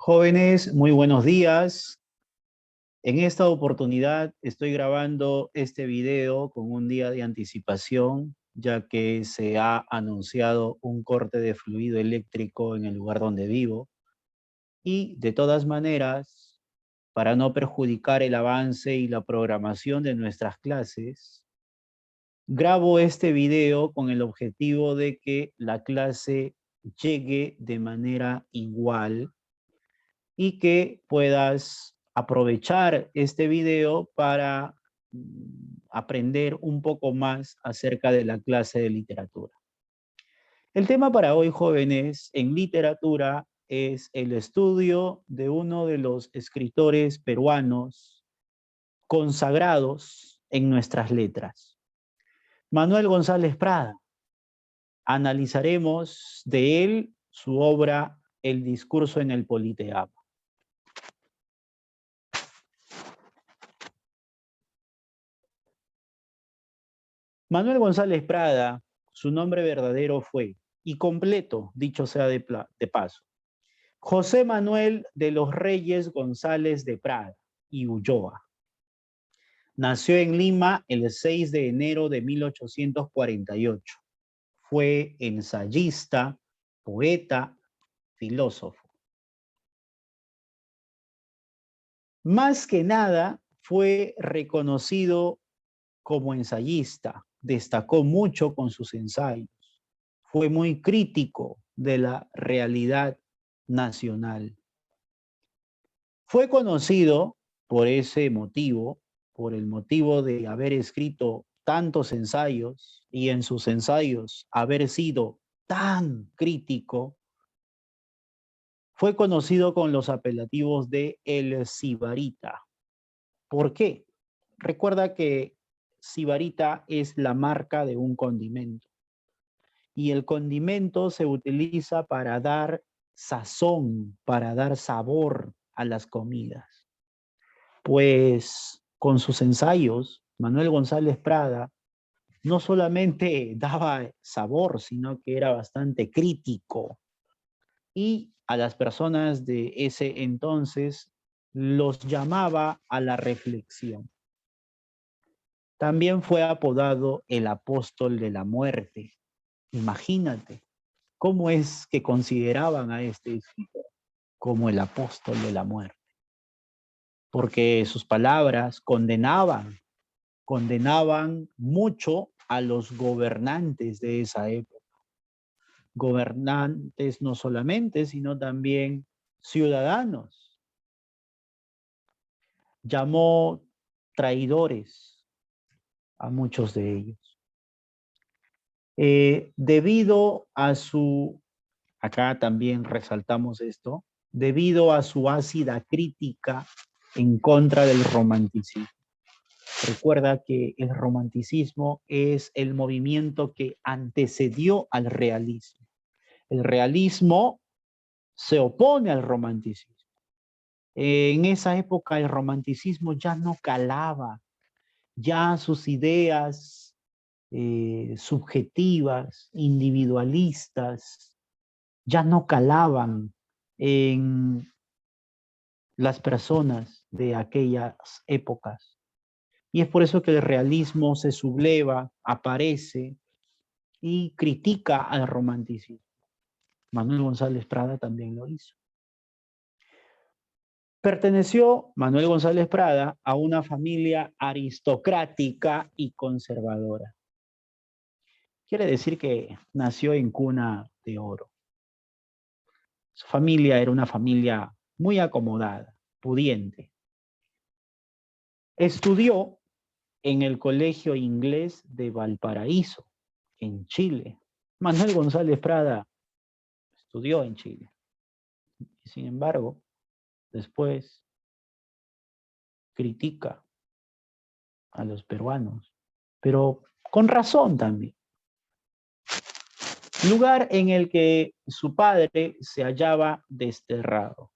Jóvenes, muy buenos días. En esta oportunidad estoy grabando este video con un día de anticipación, ya que se ha anunciado un corte de fluido eléctrico en el lugar donde vivo. Y de todas maneras, para no perjudicar el avance y la programación de nuestras clases, grabo este video con el objetivo de que la clase llegue de manera igual y que puedas aprovechar este video para aprender un poco más acerca de la clase de literatura. El tema para hoy, jóvenes, en literatura es el estudio de uno de los escritores peruanos consagrados en nuestras letras, Manuel González Prada. Analizaremos de él su obra El discurso en el Politeama. Manuel González Prada, su nombre verdadero fue, y completo, dicho sea de paso, José Manuel de los Reyes González de Prada y Ulloa. Nació en Lima el 6 de enero de 1848. Fue ensayista, poeta, filósofo. Más que nada, fue reconocido como ensayista. Destacó mucho con sus ensayos. Fue muy crítico de la realidad nacional. Fue conocido por ese motivo, por el motivo de haber escrito tantos ensayos y en sus ensayos haber sido tan crítico. Fue conocido con los apelativos de El Sibarita. ¿Por qué? Recuerda que Sibarita es la marca de un condimento. Y el condimento se utiliza para dar sazón, para dar sabor a las comidas. Pues con sus ensayos, Manuel González Prada no solamente daba sabor, sino que era bastante crítico. Y a las personas de ese entonces los llamaba a la reflexión. También fue apodado el apóstol de la muerte. Imagínate. ¿Cómo es que consideraban a este escritor como el apóstol de la muerte? Porque sus palabras condenaban mucho a los gobernantes de esa época. Gobernantes no solamente, sino también ciudadanos. Llamó traidores a muchos de ellos. Debido a su, acá también resaltamos esto, debido a su ácida crítica en contra del romanticismo. Recuerda que el romanticismo es el movimiento que antecedió al realismo. El realismo se opone al romanticismo. En esa época el romanticismo ya no calaba, ya sus ideas subjetivas, individualistas, ya no calaban en las personas de aquellas épocas. Y es por eso que el realismo se subleva, aparece y critica al romanticismo. Manuel González Prada también lo hizo. Perteneció Manuel González Prada a una familia aristocrática y conservadora. Quiere decir que nació en cuna de oro. Su familia era una familia muy acomodada, pudiente. Estudió en el Colegio Inglés de Valparaíso, en Chile. Manuel González Prada estudió en Chile. Y sin embargo, después critica a los peruanos, pero con razón también. Lugar en el que su padre se hallaba desterrado.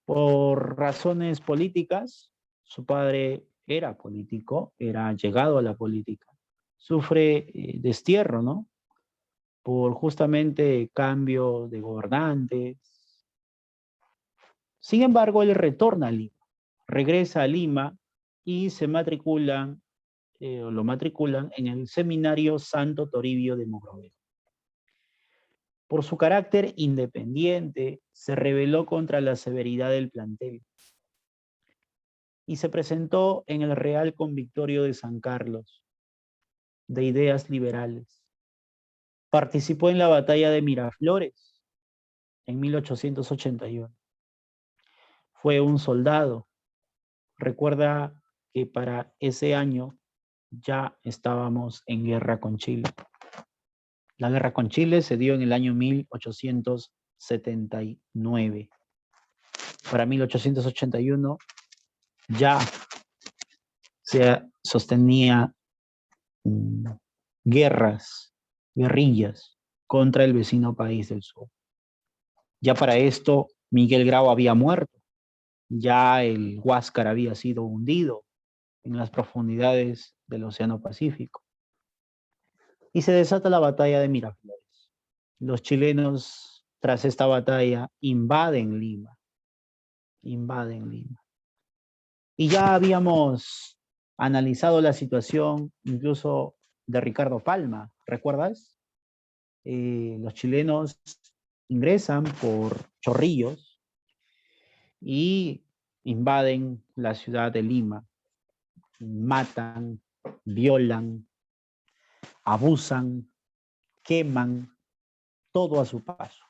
Por razones políticas, su padre era político, era llegado a la política. Sufre destierro, ¿no? Por justamente cambio de gobernantes, Sin embargo, él retorna a Lima, regresa a Lima y lo matriculan en el Seminario Santo Toribio de Mogrovejo. Por su carácter independiente, se rebeló contra la severidad del plantel y se presentó en el Real Convictorio de San Carlos, de ideas liberales. Participó en la batalla de Miraflores en 1881. Fue un soldado. Recuerda que para ese año ya estábamos en guerra con Chile. La guerra con Chile se dio en el año 1879. Para 1881 ya se sostenía guerrillas contra el vecino país del sur. Ya para esto Miguel Grau había muerto, ya el Huáscar había sido hundido en las profundidades del Océano Pacífico. Y se desata la batalla de Miraflores. Los chilenos, tras esta batalla, invaden Lima. Y ya habíamos analizado la situación incluso de Ricardo Palma, ¿recuerdas? Los chilenos ingresan por Chorrillos y invaden la ciudad de Lima. Matan, violan, abusan, queman, todo a su paso.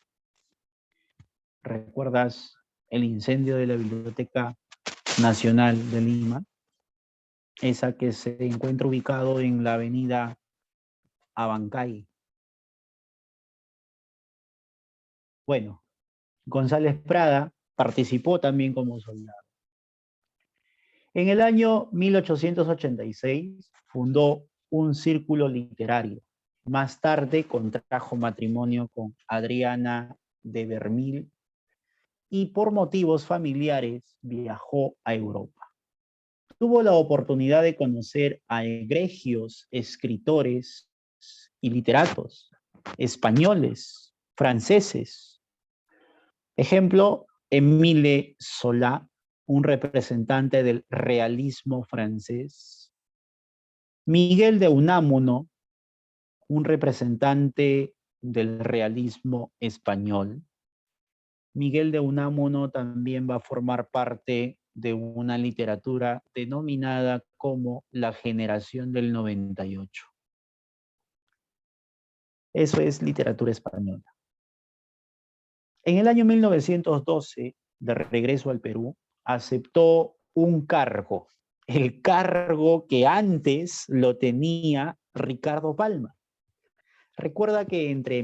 ¿Recuerdas el incendio de la Biblioteca Nacional de Lima? Esa que se encuentra ubicado en la avenida Abancay. Bueno, González Prada participó también como soldado. En el año 1886 fundó un círculo literario. Más tarde contrajo matrimonio con Adriana de Vermil y por motivos familiares viajó a Europa. Tuvo la oportunidad de conocer a egregios escritores y literatos españoles, franceses. Ejemplo, Émile Zola, un representante del realismo francés. Miguel de Unamuno, un representante del realismo español. Miguel de Unamuno también va a formar parte de una literatura denominada como la generación del 98. Eso es literatura española. En el año 1912, de regreso al Perú, aceptó un cargo, el cargo que antes lo tenía Ricardo Palma. Recuerda que entre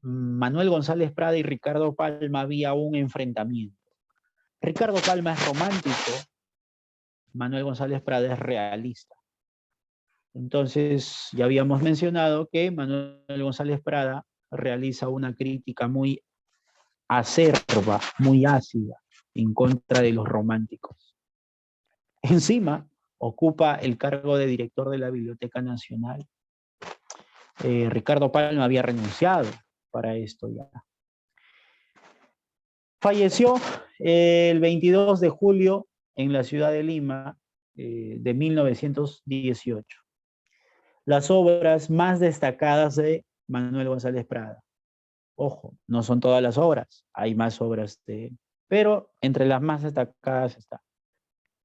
Manuel González Prada y Ricardo Palma había un enfrentamiento. Ricardo Palma es romántico, Manuel González Prada es realista. Entonces, ya habíamos mencionado que Manuel González Prada realiza una crítica muy acerba, muy ácida, en contra de los románticos. Encima, ocupa el cargo de director de la Biblioteca Nacional. Ricardo Palma había renunciado para esto ya. Falleció el 22 de julio en la ciudad de Lima de 1918. Las obras más destacadas de Manuel González Prada. Ojo, no son todas las obras, hay más obras pero entre las más destacadas está.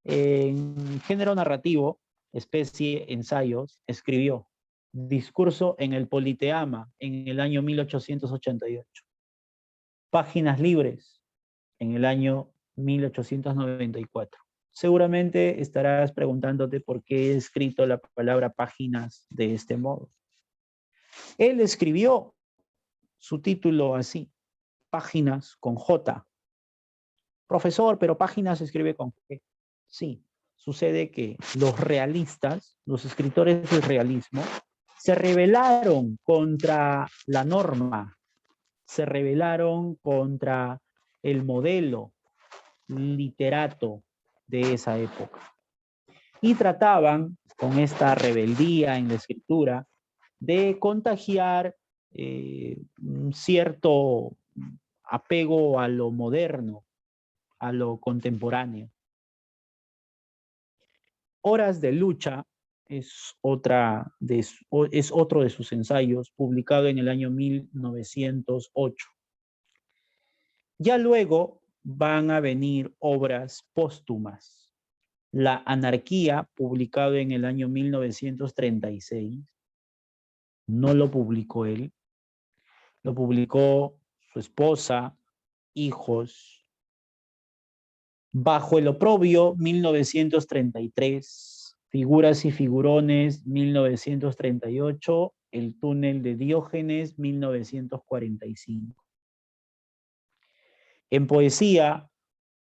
En género narrativo, especie ensayos, escribió Discurso en el Politeama en el año 1888. Páginas libres en el año 1894. Seguramente estarás preguntándote por qué he escrito la palabra páginas de este modo. Él escribió su título así, Páginas con J. Profesor, pero páginas se escribe con G. Sí, sucede que los realistas, los escritores del realismo, se rebelaron contra la norma, se rebelaron contra el modelo literato de esa época. Y trataban, con esta rebeldía en la escritura, de contagiar un cierto apego a lo moderno, a lo contemporáneo. Horas de lucha es otro de sus ensayos, publicado en el año 1908. Ya luego van a venir obras póstumas. La Anarquía, publicado en el año 1936, no lo publicó él, lo publicó su esposa, hijos. Bajo el oprobio, 1933, Figuras y figurones, 1938, El túnel de Diógenes, 1945. En poesía,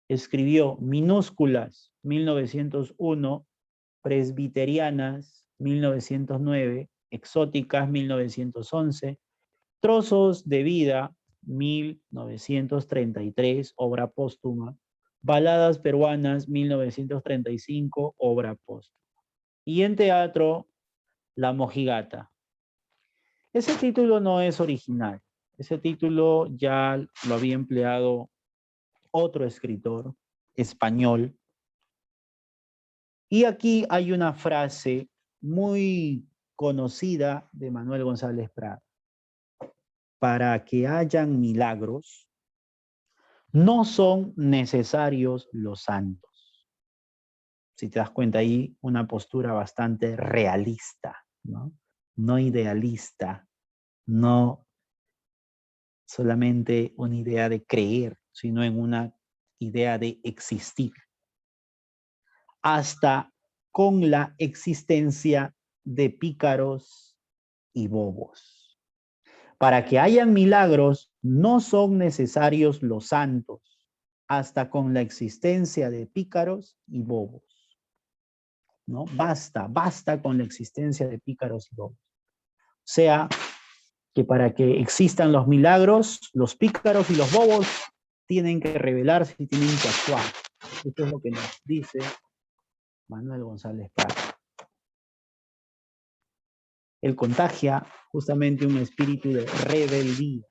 escribió Minúsculas, 1901, Presbiterianas, 1909, Exóticas, 1911, Trozos de vida, 1933, obra póstuma, Baladas peruanas, 1935, obra póstuma. Y en teatro, La Mojigata. Ese título no es original. Ese título ya lo había empleado otro escritor español. Y aquí hay una frase muy conocida de Manuel González Prada. Para que hayan milagros, no son necesarios los santos. Si te das cuenta ahí, una postura bastante realista, ¿no? No idealista, no solamente una idea de creer, sino en una idea de existir. Hasta con la existencia de pícaros y bobos. Para que hayan milagros, no son necesarios los santos, hasta con la existencia de pícaros y bobos. ¿No? Basta con la existencia de pícaros y bobos. O sea, que para que existan los milagros, los pícaros y los bobos tienen que rebelarse y tienen que actuar. Esto es lo que nos dice Manuel González Prada. Él contagia justamente un espíritu de rebeldía.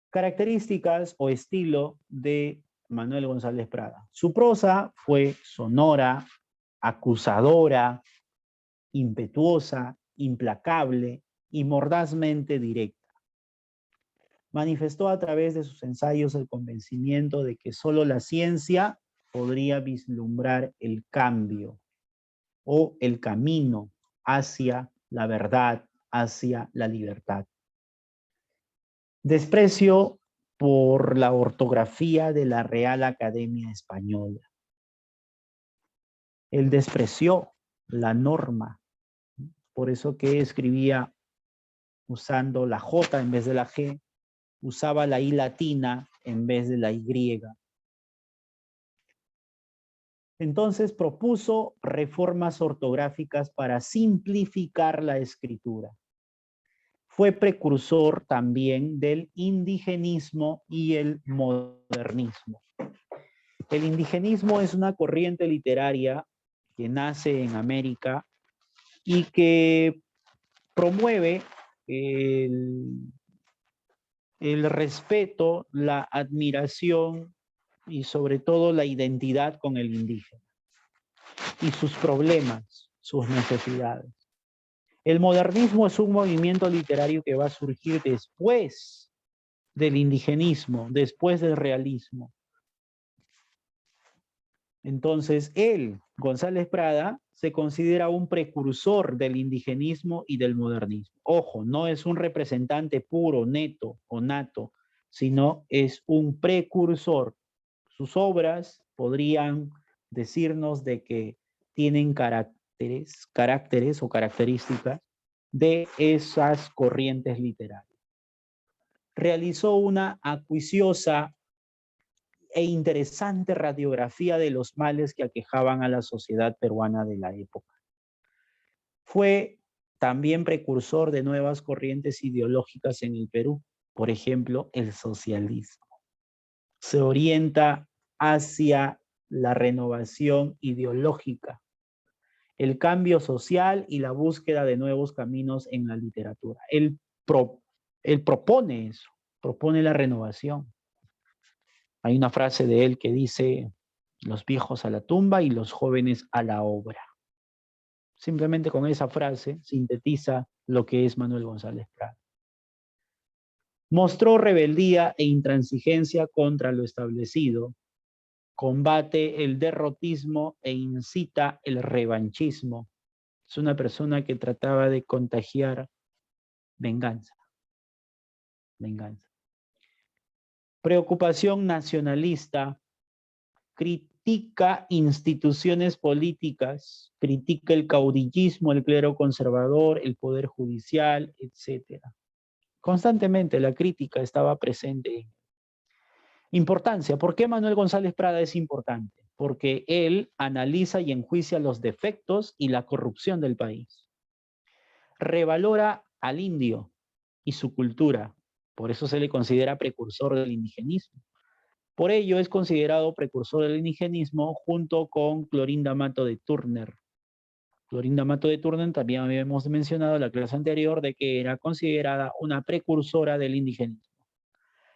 Características o estilo de Manuel González Prada. Su prosa fue sonora, acusadora, impetuosa, implacable y mordazmente directa. Manifestó a través de sus ensayos el convencimiento de que solo la ciencia podría vislumbrar el cambio o el camino hacia la verdad, hacia la libertad. Desprecio por la ortografía de la Real Academia Española. Él despreció la norma, por eso que escribía usando la J en vez de la G, usaba la I latina en vez de la Y. Entonces propuso reformas ortográficas para simplificar la escritura. Fue precursor también del indigenismo y el modernismo. El indigenismo es una corriente literaria que nace en América y que promueve el respeto, la admiración y sobre todo la identidad con el indígena y sus problemas, sus necesidades. El modernismo es un movimiento literario que va a surgir después del indigenismo, después del realismo. Entonces, él, González Prada, se considera un precursor del indigenismo y del modernismo. Ojo, no es un representante puro, neto o nato, sino es un precursor. Sus obras podrían decirnos de que tienen caracteres o características de esas corrientes literarias. Realizó una acuiciosa e interesante radiografía de los males que aquejaban a la sociedad peruana de la época. Fue también precursor de nuevas corrientes ideológicas en el Perú, por ejemplo, el socialismo. Se orienta hacia la renovación ideológica, el cambio social y la búsqueda de nuevos caminos en la literatura. Él propone eso, propone la renovación. Hay una frase de él que dice, los viejos a la tumba y los jóvenes a la obra. Simplemente con esa frase sintetiza lo que es Manuel González Prada. Mostró rebeldía e intransigencia contra lo establecido, combate el derrotismo e incita el revanchismo. Es una persona que trataba de contagiar venganza. Venganza. Preocupación nacionalista, critica instituciones políticas, critica el caudillismo, el clero conservador, el poder judicial, etc. Constantemente la crítica estaba presente. Importancia. ¿Por qué Manuel González Prada es importante? Porque él analiza y enjuicia los defectos y la corrupción del país. Revalora al indio y su cultura. Por eso se le considera precursor del indigenismo. Por ello es considerado precursor del indigenismo junto con Clorinda Mato de Turner. Clorinda Mato de Turner también habíamos mencionado en la clase anterior de que era considerada una precursora del indigenismo.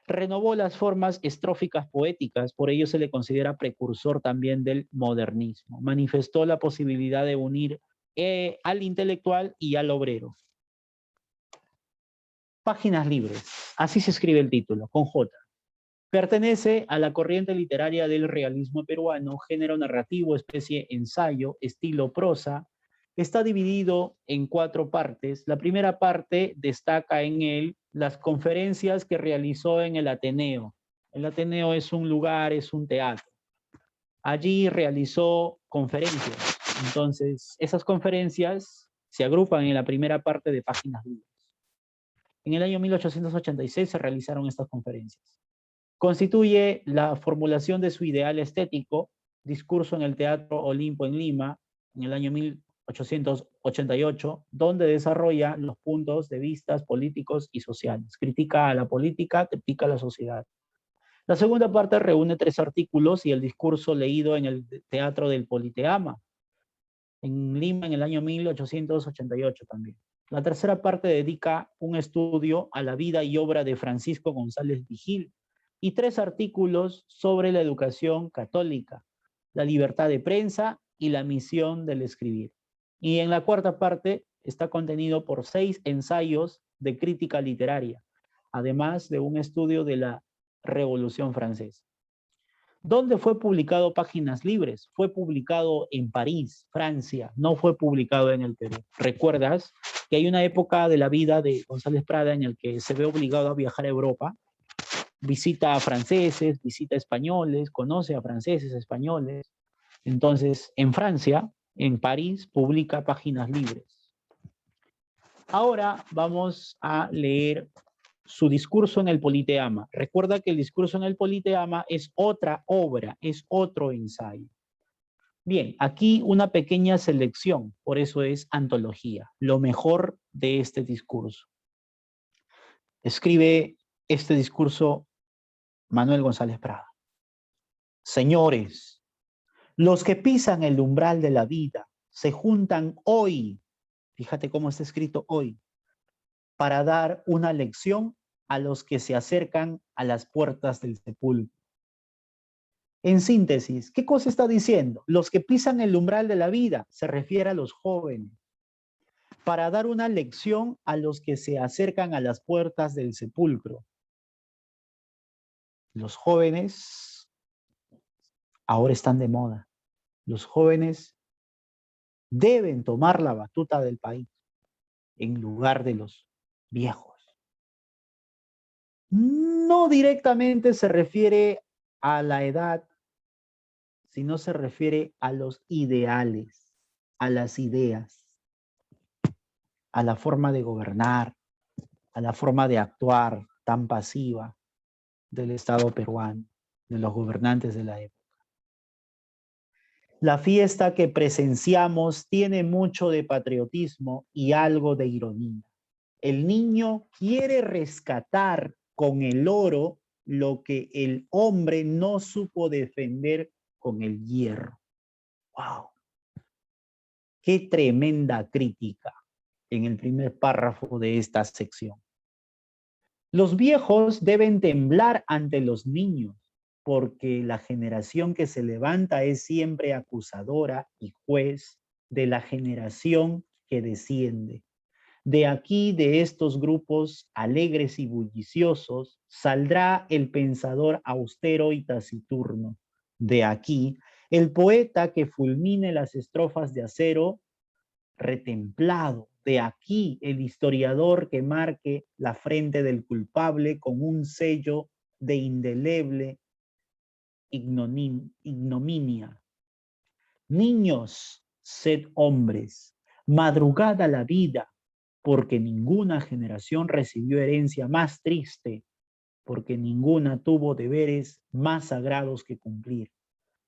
Renovó las formas estróficas poéticas, por ello se le considera precursor también del modernismo. Manifestó la posibilidad de unir al intelectual y al obrero. Páginas libres, así se escribe el título, con J. Pertenece a la corriente literaria del realismo peruano, género narrativo, especie ensayo, estilo prosa. Está dividido en 4 partes. La primera parte destaca en él las conferencias que realizó en el Ateneo. El Ateneo es un lugar, es un teatro. Allí realizó conferencias. Entonces, esas conferencias se agrupan en la primera parte de Páginas libres. En el año 1886 se realizaron estas conferencias. Constituye la formulación de su ideal estético, discurso en el Teatro Olimpo en Lima, en el año 1888, donde desarrolla los puntos de vista políticos y sociales. Critica a la política, critica a la sociedad. La segunda parte reúne 3 artículos y el discurso leído en el Teatro del Politeama, en Lima en el año 1888 también. La tercera parte dedica un estudio a la vida y obra de Francisco González Vigil y 3 artículos sobre la educación católica, la libertad de prensa y la misión del escribir. Y en la cuarta parte está contenido por 6 ensayos de crítica literaria, además de un estudio de la Revolución Francesa. ¿Dónde fue publicado Páginas Libres? Fue publicado en París, Francia, no fue publicado en el Perú. ¿Recuerdas que hay una época de la vida de González Prada en el que se ve obligado a viajar a Europa? Visita a franceses, visita a españoles, conoce a franceses, españoles. Entonces, en Francia, en París, publica Páginas Libres. Ahora vamos a leer su discurso en el Politeama. Recuerda que el discurso en el Politeama es otra obra, es otro ensayo. Bien, aquí una pequeña selección, por eso es antología, lo mejor de este discurso. Escribe este discurso Manuel González Prada. Señores, los que pisan el umbral de la vida se juntan hoy, fíjate cómo está escrito hoy, para dar una lección a los que se acercan a las puertas del sepulcro. En síntesis, ¿qué cosa está diciendo? Los que pisan el umbral de la vida, se refiere a los jóvenes, para dar una lección a los que se acercan a las puertas del sepulcro. Los jóvenes ahora están de moda. Los jóvenes deben tomar la batuta del país en lugar de los viejos. No directamente se refiere a la edad, sino se refiere a los ideales, a las ideas, a la forma de gobernar, a la forma de actuar tan pasiva del Estado peruano, de los gobernantes de la época. La fiesta que presenciamos tiene mucho de patriotismo y algo de ironía. El niño quiere rescatar con el oro lo que el hombre no supo defender con el hierro. ¡Wow! ¡Qué tremenda crítica en el primer párrafo de esta sección! Los viejos deben temblar ante los niños. porque la generación que se levanta es siempre acusadora y juez de la generación que desciende. De aquí, de estos grupos alegres y bulliciosos, saldrá el pensador austero y taciturno. De aquí, el poeta que fulmine las estrofas de acero retemplado. De aquí, el historiador que marque la frente del culpable con un sello de indeleble ignominia. Niños, sed hombres, madrugada la vida, porque ninguna generación recibió herencia más triste, porque ninguna tuvo deberes más sagrados que cumplir,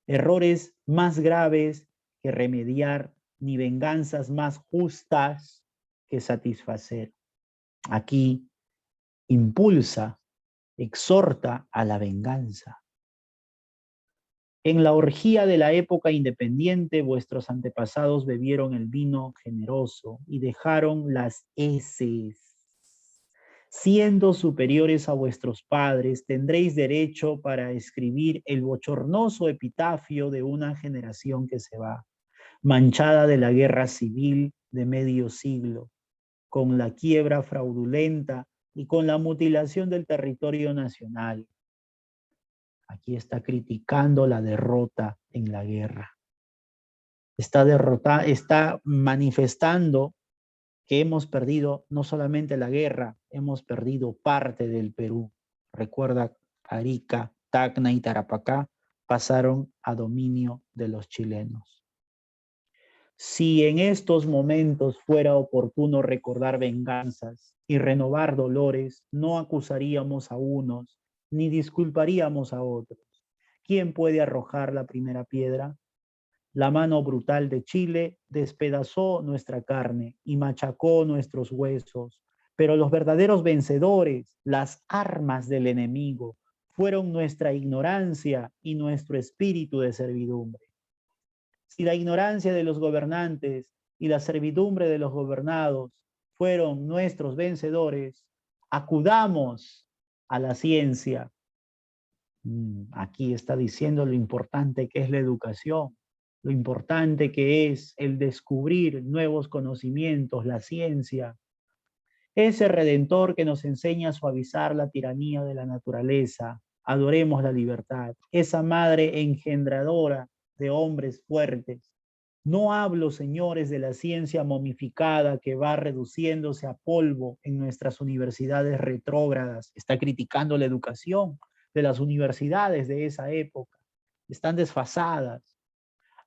errores más graves que remediar, ni venganzas más justas que satisfacer. Aquí impulsa, exhorta a la venganza. En la orgía de la época independiente, vuestros antepasados bebieron el vino generoso y dejaron las heces. Siendo superiores a vuestros padres, tendréis derecho para escribir el bochornoso epitafio de una generación que se va, manchada de la guerra civil de medio siglo, con la quiebra fraudulenta y con la mutilación del territorio nacional. Aquí está criticando la derrota en la guerra. Está manifestando que hemos perdido no solamente la guerra, hemos perdido parte del Perú. Recuerda, Arica, Tacna y Tarapacá pasaron a dominio de los chilenos. Si en estos momentos fuera oportuno recordar venganzas y renovar dolores, no acusaríamos a unos ni disculparíamos a otros. ¿Quién puede arrojar la primera piedra? La mano brutal de Chile despedazó nuestra carne y machacó nuestros huesos, pero los verdaderos vencedores, las armas del enemigo, fueron nuestra ignorancia y nuestro espíritu de servidumbre. Si la ignorancia de los gobernantes y la servidumbre de los gobernados fueron nuestros vencedores, acudamos a la ciencia. Aquí está diciendo lo importante que es la educación, lo importante que es el descubrir nuevos conocimientos, la ciencia. Ese redentor que nos enseña a suavizar la tiranía de la naturaleza. Adoremos la libertad. Esa madre engendradora de hombres fuertes. No hablo, señores, de la ciencia momificada que va reduciéndose a polvo en nuestras universidades retrógradas. Está criticando la educación de las universidades de esa época. Están desfasadas.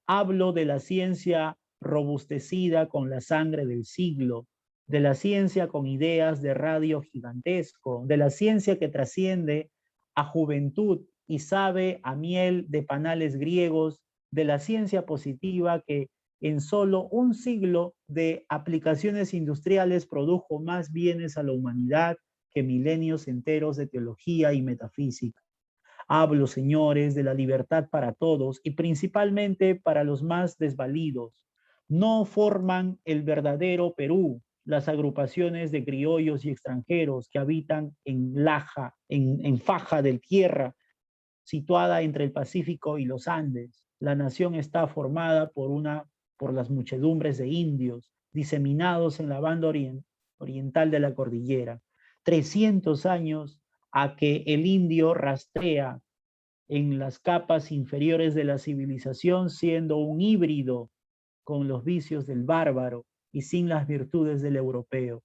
Hablo de la ciencia robustecida con la sangre del siglo, de la ciencia con ideas de radio gigantesco, de la ciencia que trasciende a juventud y sabe a miel de panales griegos, de la ciencia positiva que en solo un siglo de aplicaciones industriales produjo más bienes a la humanidad que milenios enteros de teología y metafísica. Hablo, señores, de la libertad para todos y principalmente para los más desvalidos. No forman el verdadero Perú las agrupaciones de criollos y extranjeros que habitan en Laja, en faja de tierra situada entre el Pacífico y los Andes. La nación está formada por las muchedumbres de indios diseminados en la banda oriental de la cordillera. 300 años a que el indio rastrea en las capas inferiores de la civilización, siendo un híbrido con los vicios del bárbaro y sin las virtudes del europeo.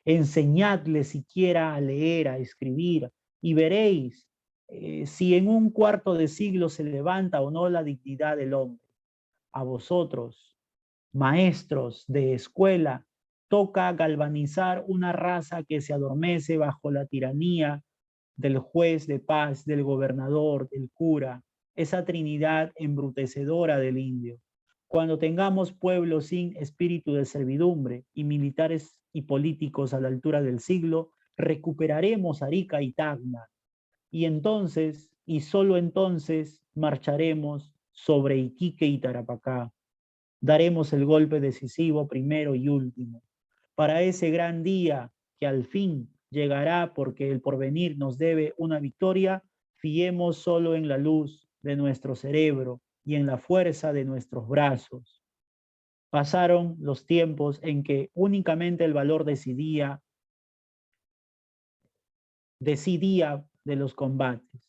Enseñadle siquiera a leer, a escribir, y veréis si en un cuarto de siglo se levanta o no la dignidad del hombre. A vosotros, maestros de escuela, toca galvanizar una raza que se adormece bajo la tiranía del juez de paz, del gobernador, del cura, esa trinidad embrutecedora del indio. Cuando tengamos pueblos sin espíritu de servidumbre y militares y políticos a la altura del siglo, recuperaremos Arica y Tacna. Y entonces, y solo entonces, marcharemos sobre Iquique y Tarapacá. Daremos el golpe decisivo primero y último. Para ese gran día que al fin llegará porque el porvenir nos debe una victoria, fiemos solo en la luz de nuestro cerebro y en la fuerza de nuestros brazos. Pasaron los tiempos en que únicamente el valor decidía de los combates.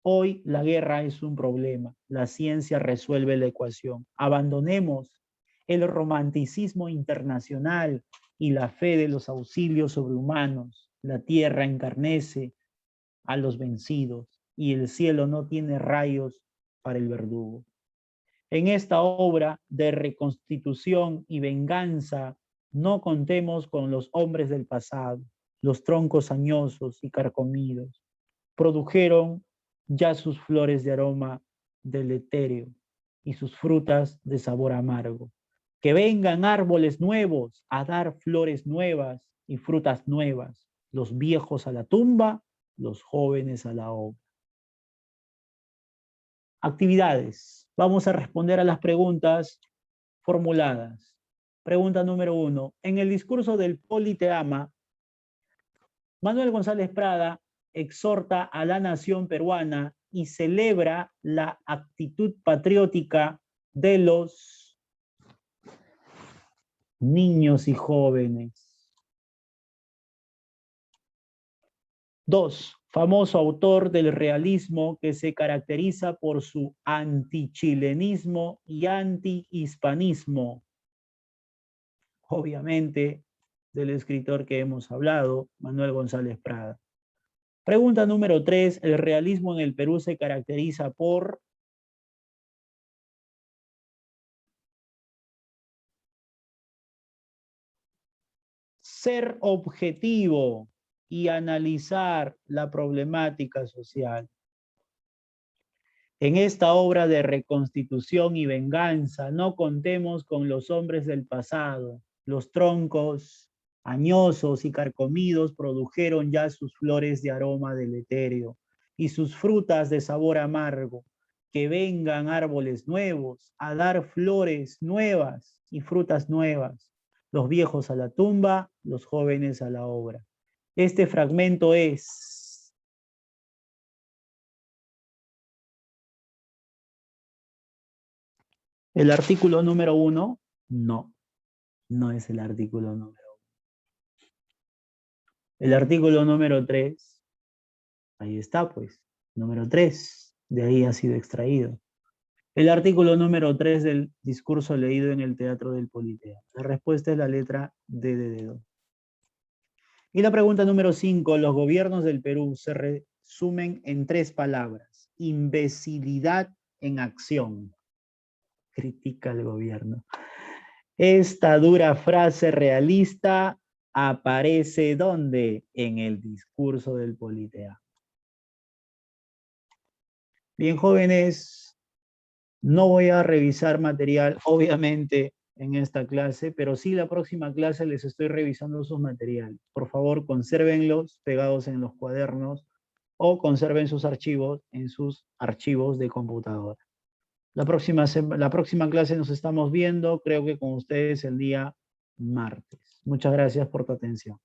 Hoy la guerra es un problema, la ciencia resuelve la ecuación. Abandonemos el romanticismo internacional y la fe de los auxilios sobrehumanos. La tierra encarnece a los vencidos y el cielo no tiene rayos para el verdugo. En esta obra de reconstitución y venganza, no contemos con los hombres del pasado. Los troncos añosos y carcomidos produjeron ya sus flores de aroma deletérea y sus frutas de sabor amargo. Que vengan árboles nuevos a dar flores nuevas y frutas nuevas, los viejos a la tumba, los jóvenes a la obra. Actividades. Vamos a responder a las preguntas formuladas. Pregunta número 1. En el discurso del Politeama, Manuel González Prada exhorta a la nación peruana y celebra la actitud patriótica de los niños y jóvenes. 2. Famoso autor del realismo que se caracteriza por su antichilenismo y antihispanismo. Obviamente, del escritor que hemos hablado, Manuel González Prada. Pregunta número 3. El realismo en el Perú se caracteriza por ser objetivo y analizar la problemática social. En esta obra de reconstitución y venganza no contemos con los hombres del pasado. Los troncos añosos y carcomidos produjeron ya sus flores de aroma deletéreo y sus frutas de sabor amargo. Que vengan árboles nuevos a dar flores nuevas y frutas nuevas. Los viejos a la tumba, los jóvenes a la obra. Este fragmento es el artículo número 1. No es el artículo número 1. El artículo número 3, ahí está pues, número 3, de ahí ha sido extraído. El artículo número 3 del discurso leído en el Teatro del Politeama. La respuesta es la letra D de dedo. Y la pregunta número 5, los gobiernos del Perú se resumen en 3 palabras. Imbecilidad en acción. Critica al gobierno. Esta dura frase realista aparece ¿dónde? En el discurso del Politeama. Bien, jóvenes, no voy a revisar material, obviamente, en esta clase, pero sí la próxima clase les estoy revisando sus materiales. Por favor, consérvenlos pegados en los cuadernos o conserven sus archivos en sus archivos de computadora. La próxima clase nos estamos viendo, creo que con ustedes el día martes. Muchas gracias por tu atención.